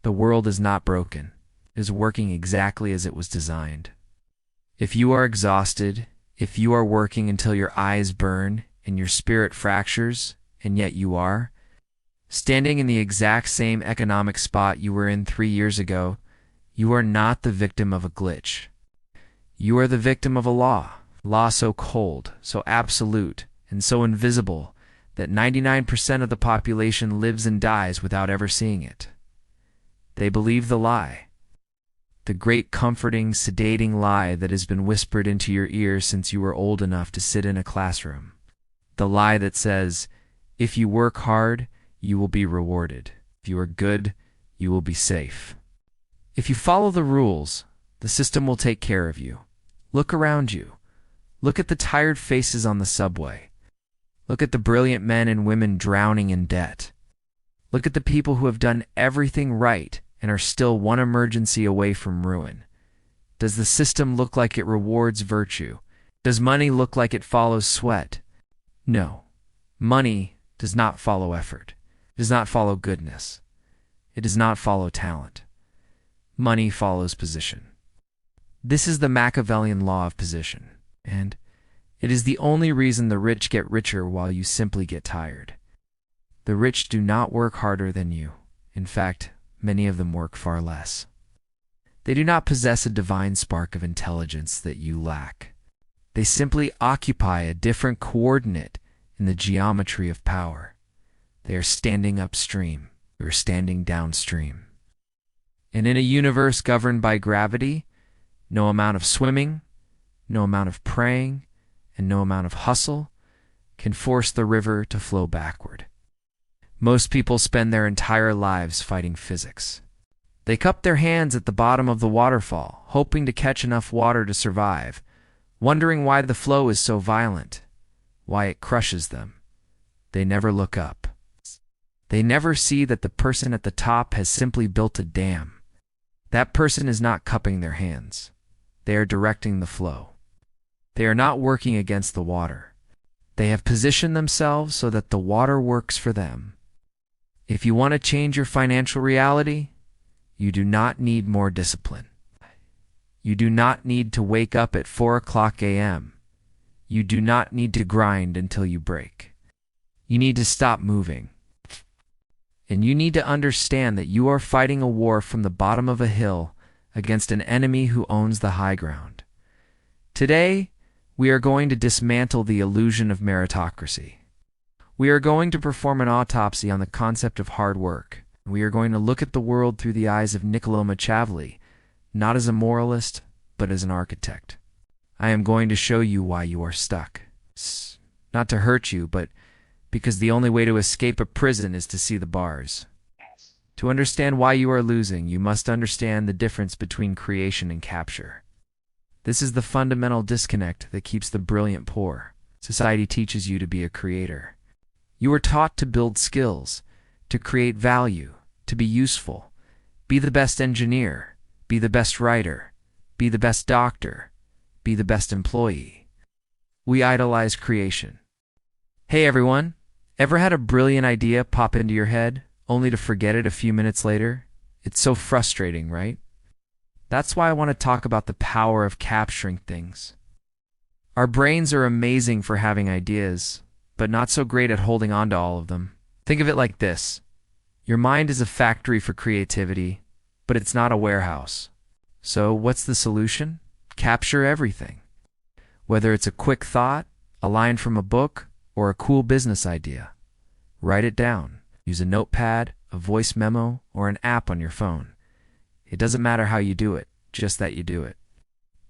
The world is not broken. It is working exactly as it was designed. If you are exhausted, if you are working until your eyes burn and your spirit fractures, and yet you are standing in the exact same economic spot you were in 3 years ago, you are not the victim of a glitch. You are the victim of a law so cold, so absolute, and so invisible that 99% of the population lives and dies without ever seeing it. They believe the lie. The great comforting, sedating lie that has been whispered into your ear since you were old enough to sit in a classroom. The lie that says, if you work hard, you will be rewarded. If you are good, you will be safe. If you follow the rules, the system will take care of you. Look around you. Look at the tired faces on the subway. Look at the brilliant men and women drowning in debt. Look at the people who have done everything right and are still one emergency away from ruin. Does the system look like it rewards virtue? Does money look like it follows sweat? No. Money does not follow effort. It does not follow goodness. It does not follow talent. Money follows position. This is the Machiavellian law of position, and it is the only reason the rich get richer while you simply get tired. The rich do not work harder than you. In fact, many of them work far less. They do not possess a divine spark of intelligence that you lack. They simply occupy a different coordinate in the geometry of power. They are standing upstream. We are standing downstream. And in a universe governed by gravity, no amount of swimming, no amount of praying, and no amount of hustle can force the river to flow backward. Most people spend their entire lives fighting physics. They cup their hands at the bottom of the waterfall, hoping to catch enough water to survive, wondering why the flow is so violent, why it crushes them. They never look up. They never see that the person at the top has simply built a dam. That person is not cupping their hands. They are directing the flow. They are not working against the water. They have positioned themselves so that the water works for them. If you want to change your financial reality, you do not need more discipline. You do not need to wake up at 4 a.m. You do not need to grind until you break. You need to stop moving. And you need to understand that you are fighting a war from the bottom of a hill against an enemy who owns the high ground. Today, we are going to dismantle the illusion of meritocracy. We are going to perform an autopsy on the concept of hard work. We are going to look at the world through the eyes of Machiavelli, not as a moralist, but as an architect. I am going to show you why you are stuck. Not to hurt you, but because the only way to escape a prison is to see the bars. To understand why you are losing, you must understand the difference between creation and capture. This is the fundamental disconnect that keeps the brilliant poor. Society teaches you to be a creator. You are taught to build skills, to create value, to be useful, be the best engineer, be the best writer, be the best doctor, be the best employee. We idolize creation. Hey everyone, ever had a brilliant idea pop into your head, only to forget it a few minutes later? It's so frustrating, right? That's why I want to talk about the power of capturing things. Our brains are amazing for having ideas, but not so great at holding on to all of them. Think of it like this. Your mind is a factory for creativity, but it's not a warehouse. So what's the solution? Capture everything. Whether it's a quick thought, a line from a book, or a cool business idea. Write it down. Use a notepad, a voice memo, or an app on your phone. It doesn't matter how you do it, just that you do it.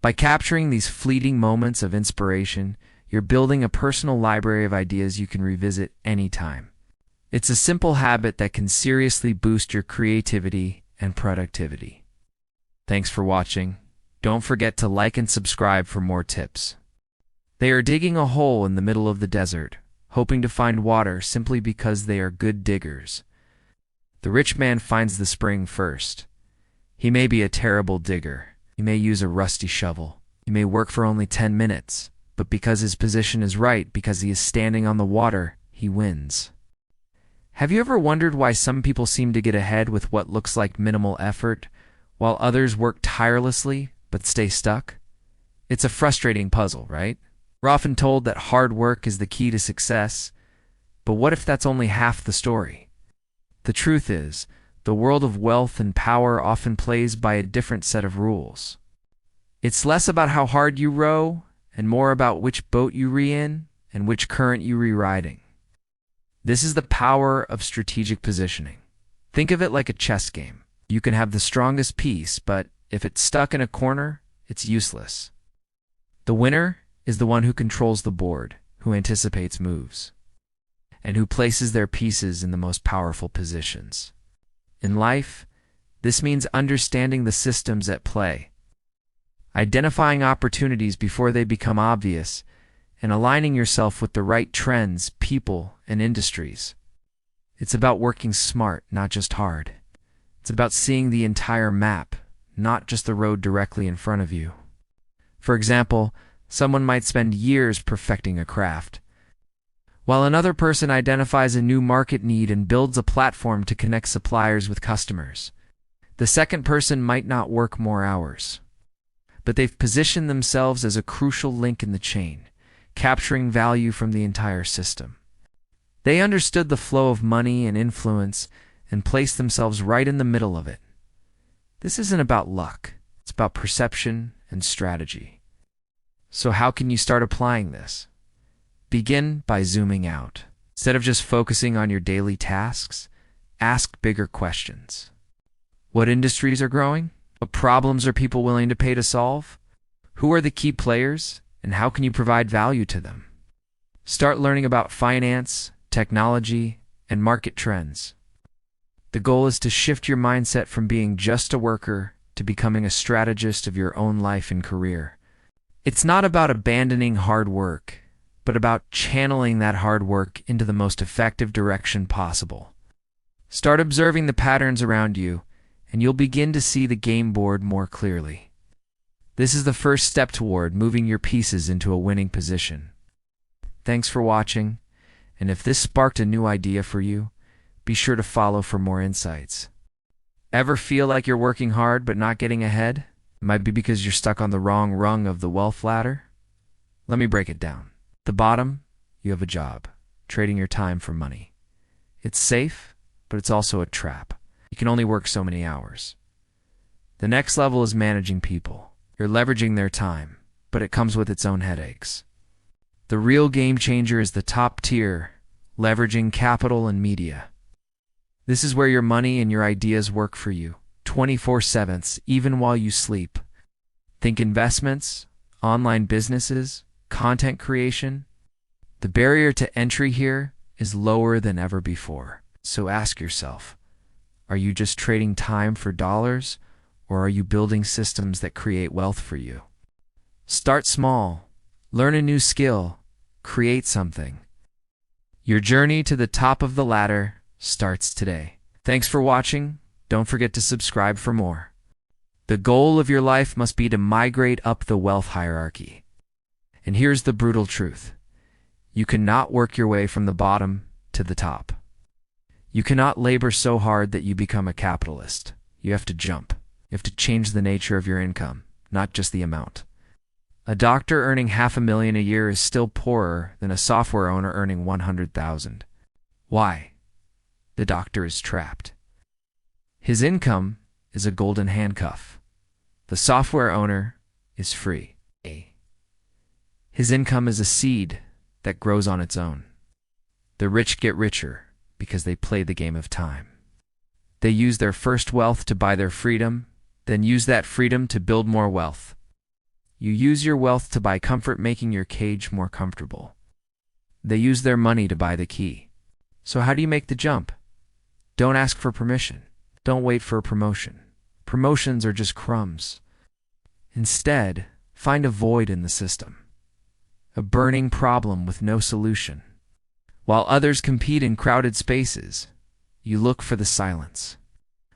By capturing these fleeting moments of inspiration, you're building a personal library of ideas you can revisit anytime. It's a simple habit that can seriously boost your creativity and productivity. Thanks for watching. Don't forget to like and subscribe for more tips. They are digging a hole in the middle of the desert, hoping to find water simply because they are good diggers. The rich man finds the spring first. He may be a terrible digger. He may use a rusty shovel. He may work for only 10 minutes. But because his position is right, because he is standing on the water, he wins. Have you ever wondered why some people seem to get ahead with what looks like minimal effort, while others work tirelessly but stay stuck? It's a frustrating puzzle, right? We're often told that hard work is the key to success, but what if that's only half the story? The truth is, the world of wealth and power often plays by a different set of rules. It's less about how hard you row and more about which boat you re-in and which current you re-riding. This is the power of strategic positioning. Think of it like a chess game. You can have the strongest piece, but if it's stuck in a corner, it's useless. The winner is the one who controls the board, who anticipates moves, and who places their pieces in the most powerful positions. In life, this means understanding the systems at play, identifying opportunities before they become obvious, and aligning yourself with the right trends, people, and industries. It's about working smart, not just hard. It's about seeing the entire map, not just the road directly in front of you. For example, someone might spend years perfecting a craft, while another person identifies a new market need and builds a platform to connect suppliers with customers. The second person might not work more hours, but they've positioned themselves as a crucial link in the chain, capturing value from the entire system. They understood the flow of money and influence and placed themselves right in the middle of it. This isn't about luck. It's about perception and strategy. So how can you start applying this? Begin by zooming out. Instead of just focusing on your daily tasks, ask bigger questions. What industries are growing? What problems are people willing to pay to solve? Who are the key players, and how can you provide value to them? Start learning about finance, technology, and market trends. The goal is to shift your mindset from being just a worker to becoming a strategist of your own life and career. It's not about abandoning hard work, but about channeling that hard work into the most effective direction possible. Start observing the patterns around you, and you'll begin to see the game board more clearly. This is the first step toward moving your pieces into a winning position. Thanks for watching, and if this sparked a new idea for you, be sure to follow for more insights. Ever feel like you're working hard but not getting ahead? It might be because you're stuck on the wrong rung of the wealth ladder. Let me break it down. At the bottom, you have a job, trading your time for money. It's safe, but it's also a trap. You can only work so many hours. The next level is managing people. You're leveraging their time, but it comes with its own headaches. The real game changer is the top tier, leveraging capital and media. This is where your money and your ideas work for you, 24/7, even while you sleep. Think investments, online businesses, content creation. The barrier to entry here is lower than ever before. So ask yourself, are you just trading time for dollars, or are you building systems that create wealth for you? Start small, learn a new skill, create something. Your journey to the top of the ladder starts today. Thanks for watching. Don't forget to subscribe for more. The goal of your life must be to migrate up the wealth hierarchy. And here's the brutal truth. You cannot work your way from the bottom to the top. You cannot labor so hard that you become a capitalist. You have to jump. You have to change the nature of your income, not just the amount. A doctor earning $500,000 a year is still poorer than a software owner earning $100,000. Why? The doctor is trapped. His income is a golden handcuff. The software owner is free. His income is a seed that grows on its own. The rich get richer because they play the game of time. They use their first wealth to buy their freedom, then use that freedom to build more wealth. You use your wealth to buy comfort, making your cage more comfortable. They use their money to buy the key. So how do you make the jump? Don't ask for permission. Don't wait for a promotion. Promotions are just crumbs. Instead, find a void in the system. A burning problem with no solution. While others compete in crowded spaces, you look for the silence.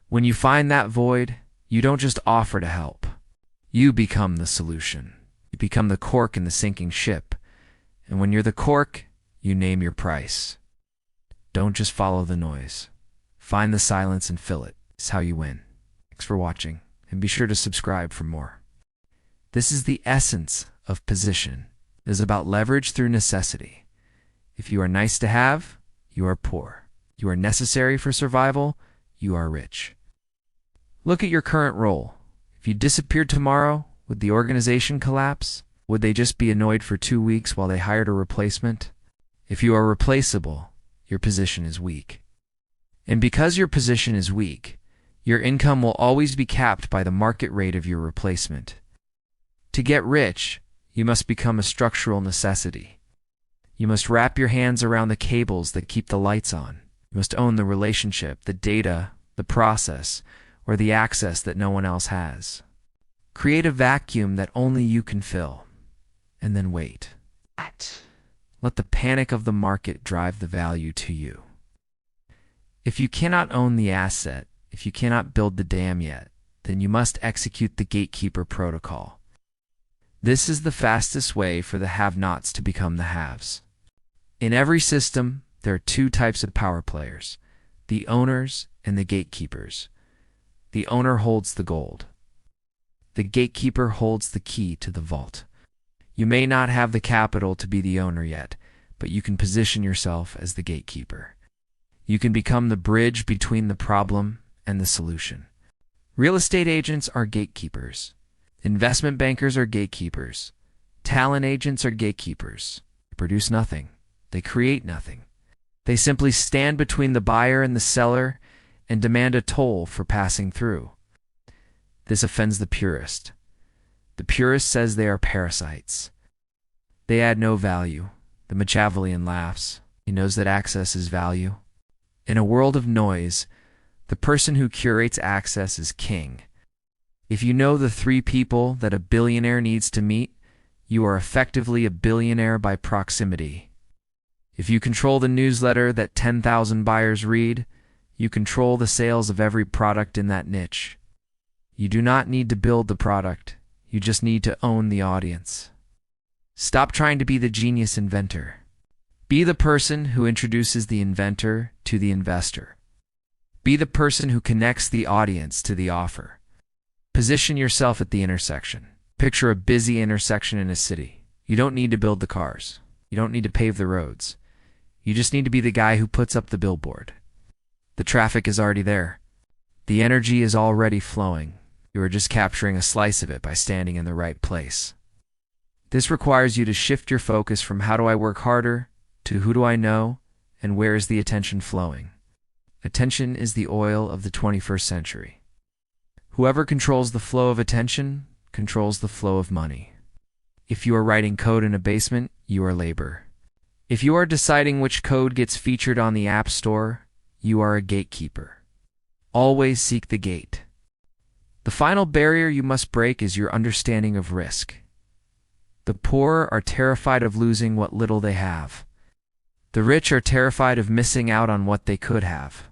When you find that void, you don't just offer to help. You become the solution. You become the cork in the sinking ship. And when you're the cork, you name your price. Don't just follow the noise. Find the silence and fill it. It's how you win. Thanks for watching, and be sure to subscribe for more. This is the essence of position. It is about leverage through necessity. If you are nice to have, you are poor. You are necessary for survival, you are rich. Look at your current role. If you disappeared tomorrow, would the organization collapse? Would they just be annoyed for 2 weeks while they hired a replacement? If you are replaceable, your position is weak. And because your position is weak, your income will always be capped by the market rate of your replacement. To get rich, you must become a structural necessity. You must wrap your hands around the cables that keep the lights on. You must own the relationship, the data, the process, or the access that no one else has. Create a vacuum that only you can fill, and then wait. Let the panic of the market drive the value to you. If you cannot own the asset, if you cannot build the dam yet, then you must execute the gatekeeper protocol. This is the fastest way for the have-nots to become the haves. In every system, there are 2 types of power players, the owners and the gatekeepers. The owner holds the gold. The gatekeeper holds the key to the vault. You may not have the capital to be the owner yet, but you can position yourself as the gatekeeper. You can become the bridge between the problem and the solution. Real estate agents are gatekeepers. Investment bankers are gatekeepers. Talent agents are gatekeepers. They produce nothing. They create nothing. They simply stand between the buyer and the seller and demand a toll for passing through. This offends the purist. The purist says they are parasites. They add no value. The Machiavellian laughs. He knows that access is value. In a world of noise, the person who curates access is king. If you know the 3 people that a billionaire needs to meet, you are effectively a billionaire by proximity. If you control the newsletter that 10,000 buyers read, you control the sales of every product in that niche. You do not need to build the product. You just need to own the audience. Stop trying to be the genius inventor. Be the person who introduces the inventor to the investor. Be the person who connects the audience to the offer. Position yourself at the intersection. Picture a busy intersection in a city. You don't need to build the cars. You don't need to pave the roads. You just need to be the guy who puts up the billboard. The traffic is already there. The energy is already flowing. You are just capturing a slice of it by standing in the right place. This requires you to shift your focus from how do I work harder to who do I know and where is the attention flowing. Attention is the oil of the 21st century. Whoever controls the flow of attention controls the flow of money. If you are writing code in a basement, you are labor. If you are deciding which code gets featured on the App Store, you are a gatekeeper. Always seek the gate. The final barrier you must break is your understanding of risk. The poor are terrified of losing what little they have. The rich are terrified of missing out on what they could have.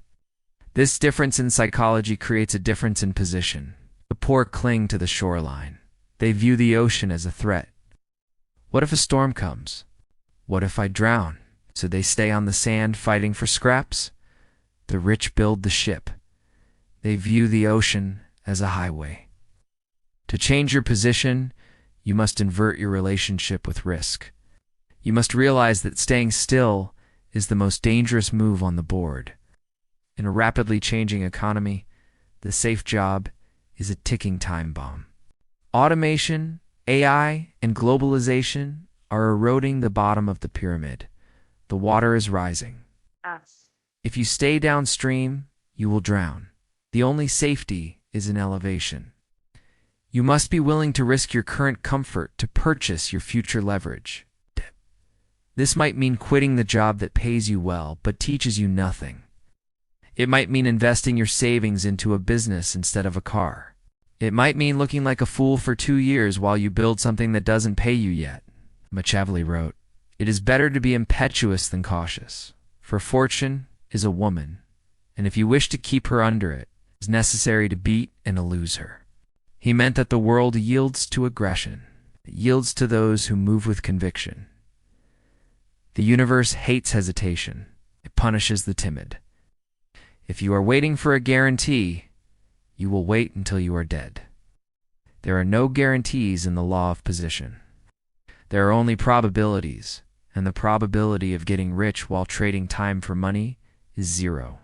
This difference in psychology creates a difference in position. The poor cling to the shoreline. They view the ocean as a threat. What if a storm comes? What if I drown? So they stay on the sand fighting for scraps? The rich build the ship. They view the ocean as a highway. To change your position, you must invert your relationship with risk. You must realize that staying still is the most dangerous move on the board. In a rapidly changing economy, the safe job is a ticking time bomb. Automation, AI, and globalization are eroding the bottom of the pyramid. The water is rising. If you stay downstream, you will drown. The only safety is in elevation. You must be willing to risk your current comfort to purchase your future leverage. This might mean quitting the job that pays you well but teaches you nothing. It might mean investing your savings into a business instead of a car. It might mean looking like a fool for 2 years while you build something that doesn't pay you yet. Machiavelli wrote, "It is better to be impetuous than cautious, for fortune is a woman, and if you wish to keep her under it, it is necessary to beat and to lose her." He meant that the world yields to aggression. It yields to those who move with conviction. The universe hates hesitation. It punishes the timid. If you are waiting for a guarantee, you will wait until you are dead. There are no guarantees in the law of position. There are only probabilities, and the probability of getting rich while trading time for money is 0.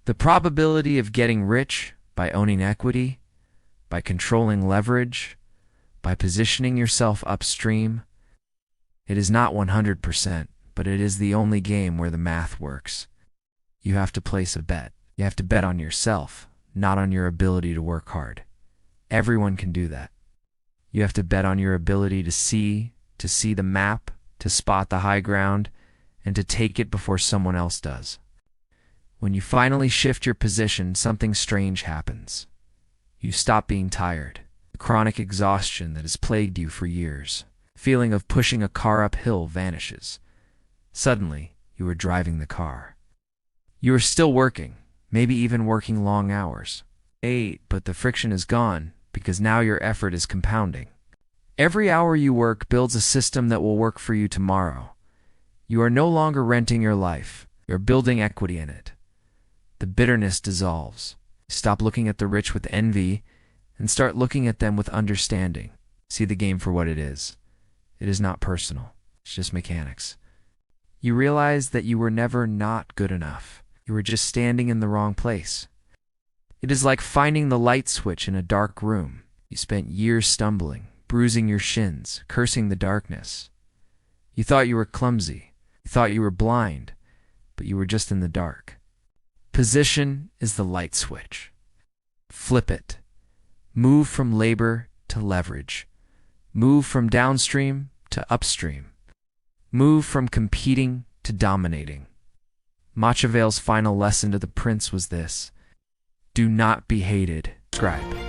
The probability of getting rich by owning equity, by controlling leverage, by positioning yourself upstream, it is not 100%, but it is the only game where the math works. You have to place a bet. You have to bet on yourself, not on your ability to work hard. Everyone can do that. You have to bet on your ability to see the map, to spot the high ground, and to take it before someone else does. When you finally shift your position, something strange happens. You stop being tired. The chronic exhaustion that has plagued you for years. The feeling of pushing a car uphill vanishes. Suddenly, you are driving the car. You are still working, maybe even working long hours. But the friction is gone because now your effort is compounding. Every hour you work builds a system that will work for you tomorrow. You are no longer renting your life. You're building equity in it. The bitterness dissolves. Stop looking at the rich with envy and start looking at them with understanding. See the game for what it is. It is not personal. It's just mechanics. You realize that you were never not good enough. You were just standing in the wrong place. It is like finding the light switch in a dark room. You spent years stumbling, bruising your shins, cursing the darkness. You thought you were clumsy. You thought you were blind, but you were just in the dark. Position is the light switch. Flip it. Move from labor to leverage. Move from downstream to upstream. Move from competing to dominating. Machiavelli's final lesson to the prince was this: do not be hated. Subscribe.